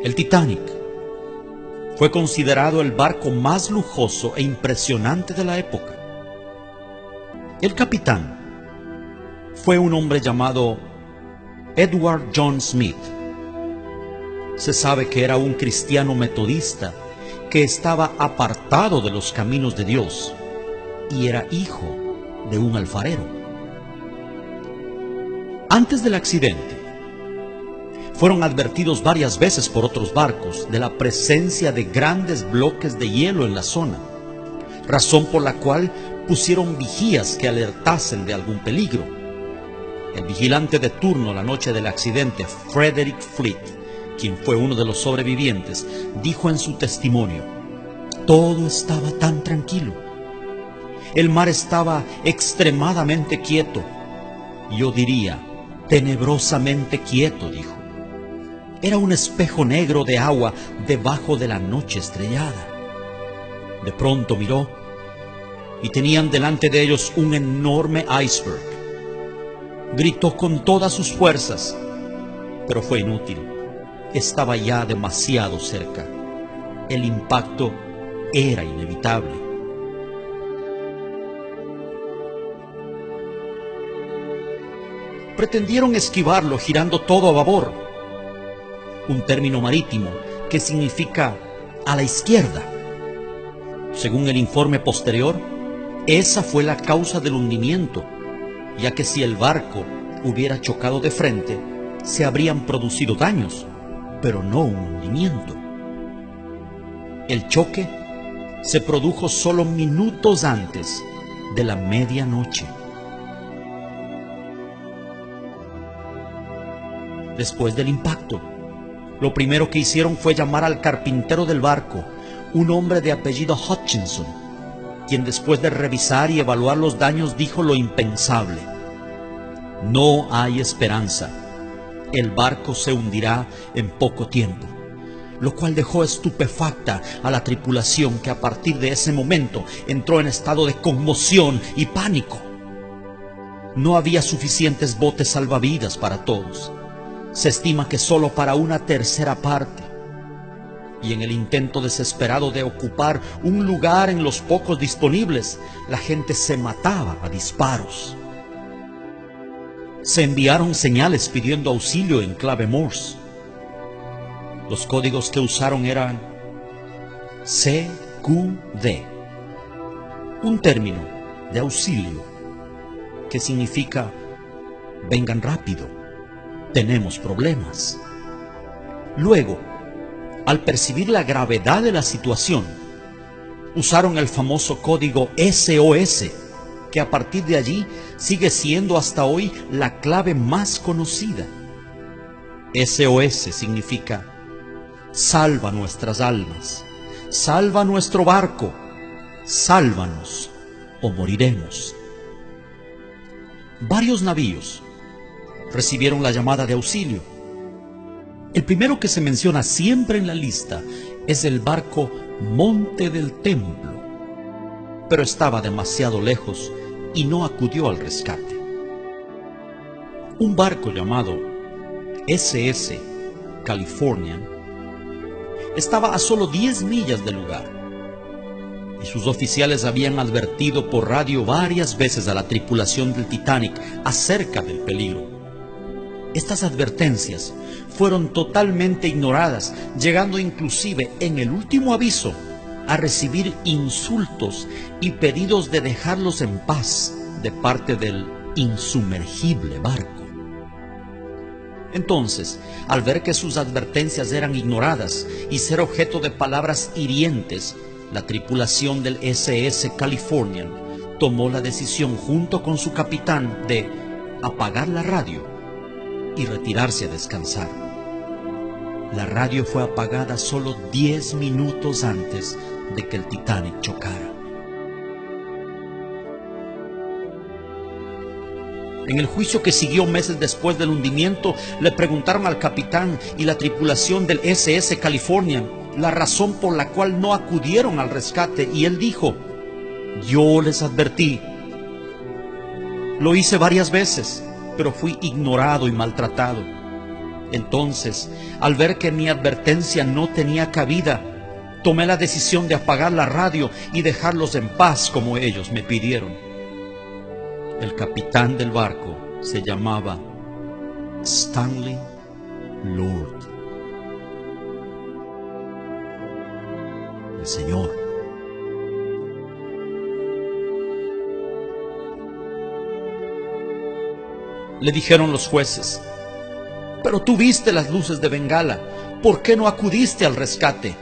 El Titanic fue considerado el barco más lujoso e impresionante de la época. El capitán fue un hombre llamado Edward John Smith. Se sabe que era un cristiano metodista que estaba apartado de los caminos de Dios y era hijo de un alfarero. Antes del accidente, fueron advertidos varias veces por otros barcos de la presencia de grandes bloques de hielo en la zona, razón por la cual pusieron vigías que alertasen de algún peligro. El vigilante de turno la noche del accidente, Frederick Fleet, quien fue uno de los sobrevivientes, dijo en su testimonio: todo estaba tan tranquilo. El mar estaba extremadamente quieto. Yo diría, tenebrosamente quieto, dijo. Era un espejo negro de agua debajo de la noche estrellada. De pronto miró y tenían delante de ellos un enorme iceberg. Gritó con todas sus fuerzas, pero fue inútil. Estaba ya demasiado cerca. El impacto era inevitable. Pretendieron esquivarlo girando todo a babor, un término marítimo que significa a la izquierda. Según el informe posterior, esa fue la causa del hundimiento, ya que si el barco hubiera chocado de frente, se habrían producido daños, pero no un hundimiento. El choque se produjo solo minutos antes de la medianoche. Después del impacto, lo primero que hicieron fue llamar al carpintero del barco, un hombre de apellido Hutchinson, quien después de revisar y evaluar los daños dijo lo impensable: no hay esperanza, el barco se hundirá en poco tiempo, lo cual dejó estupefacta a la tripulación, que a partir de ese momento entró en estado de conmoción y pánico. No había suficientes botes salvavidas para todos. Se estima que solo para una tercera parte. Y en el intento desesperado de ocupar un lugar en los pocos disponibles, la gente se mataba a disparos. Se enviaron señales pidiendo auxilio en clave Morse. Los códigos que usaron eran CQD, un término de auxilio que significa vengan rápido, tenemos problemas. Luego, al percibir la gravedad de la situación, usaron el famoso código SOS, que a partir de allí sigue siendo hasta hoy la clave más conocida. SOS significa salva nuestras almas, salva nuestro barco, sálvanos o moriremos. Varios navíos recibieron la llamada de auxilio. El primero que se menciona siempre en la lista es el barco Monte del Templo, pero estaba demasiado lejos y no acudió al rescate. Un barco llamado SS Californian estaba a solo 10 millas del lugar, y sus oficiales habían advertido por radio varias veces a la tripulación del Titanic acerca del peligro. Estas advertencias fueron totalmente ignoradas, llegando inclusive en el último aviso a recibir insultos y pedidos de dejarlos en paz de parte del insumergible barco. Entonces, al ver que sus advertencias eran ignoradas y ser objeto de palabras hirientes, la tripulación del SS Californian tomó la decisión junto con su capitán de apagar la radio y retirarse a descansar. La radio fue apagada solo 10 minutos antes de que el Titanic chocara. En el juicio que siguió meses después del hundimiento, le preguntaron al capitán y la tripulación del SS Californian la razón por la cual no acudieron al rescate, y él dijo: yo les advertí. Lo hice varias veces, pero fui ignorado y maltratado. Entonces, al ver que mi advertencia no tenía cabida, tomé la decisión de apagar la radio y dejarlos en paz como ellos me pidieron. El capitán del barco se llamaba Stanley Lord. El Señor le dijeron los jueces: pero tú viste las luces de Bengala, ¿por qué no acudiste al rescate?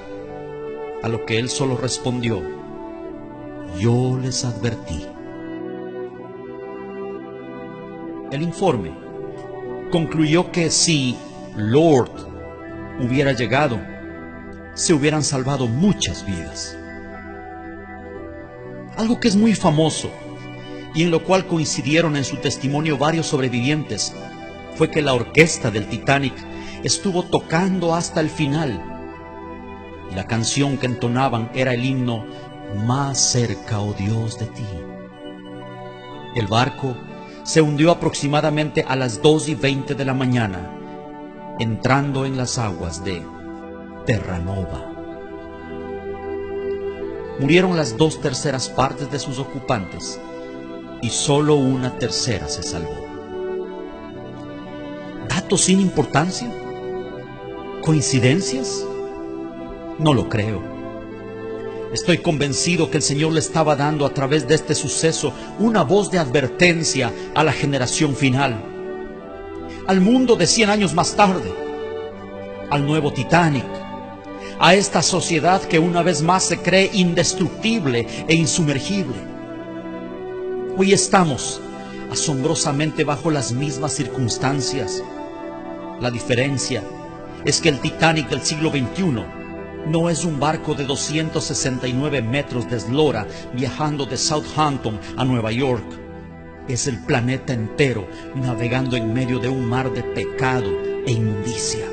A lo que él solo respondió: yo les advertí. El informe concluyó que si Lord hubiera llegado, se hubieran salvado muchas vidas. Algo que es muy famoso y en lo cual coincidieron en su testimonio varios sobrevivientes fue que la orquesta del Titanic estuvo tocando hasta el final. Y la canción que entonaban era el himno Más cerca, oh Dios, de ti. El barco se hundió aproximadamente a las 2:20 de la mañana, entrando en las aguas de Terranova. Murieron las 2/3 partes de sus ocupantes y solo 1/3 se salvó. ¿Datos sin importancia? ¿Coincidencias? No lo creo. Estoy convencido que el Señor le estaba dando a través de este suceso una voz de advertencia a la generación final, al mundo de 100 años más tarde, al nuevo Titanic, a esta sociedad que una vez más se cree indestructible e insumergible. Hoy estamos asombrosamente bajo las mismas circunstancias. La diferencia es que el Titanic del siglo XXI no es un barco de 269 metros de eslora viajando de Southampton a Nueva York. Es el planeta entero navegando en medio de un mar de pecado e inmundicia.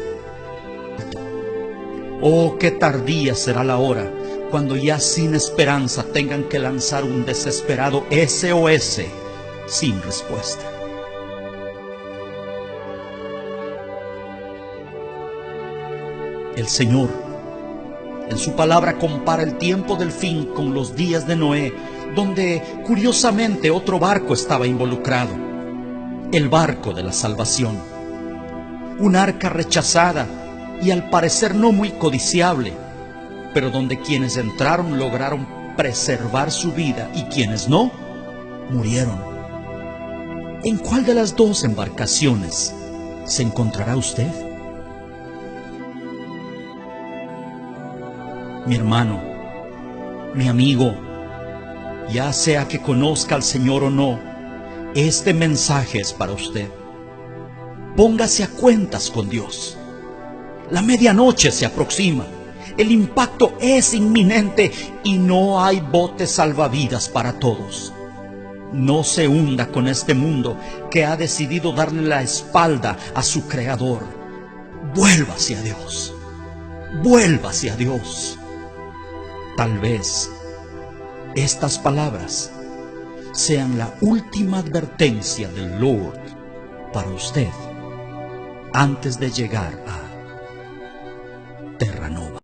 Oh, qué tardía será la hora cuando ya sin esperanza tengan que lanzar un desesperado SOS sin respuesta. El Señor, en su palabra, compara el tiempo del fin con los días de Noé, donde curiosamente otro barco estaba involucrado, el barco de la salvación. Un arca rechazada y al parecer no muy codiciable, pero donde quienes entraron lograron preservar su vida y quienes no, murieron. ¿En cuál de las dos embarcaciones se encontrará usted? Mi hermano, mi amigo, ya sea que conozca al Señor o no, este mensaje es para usted. Póngase a cuentas con Dios. La medianoche se aproxima, el impacto es inminente y no hay botes salvavidas para todos. No se hunda con este mundo que ha decidido darle la espalda a su Creador. Vuélvase a Dios, vuélvase a Dios. Tal vez estas palabras sean la última advertencia del Lord para usted antes de llegar a Terranova.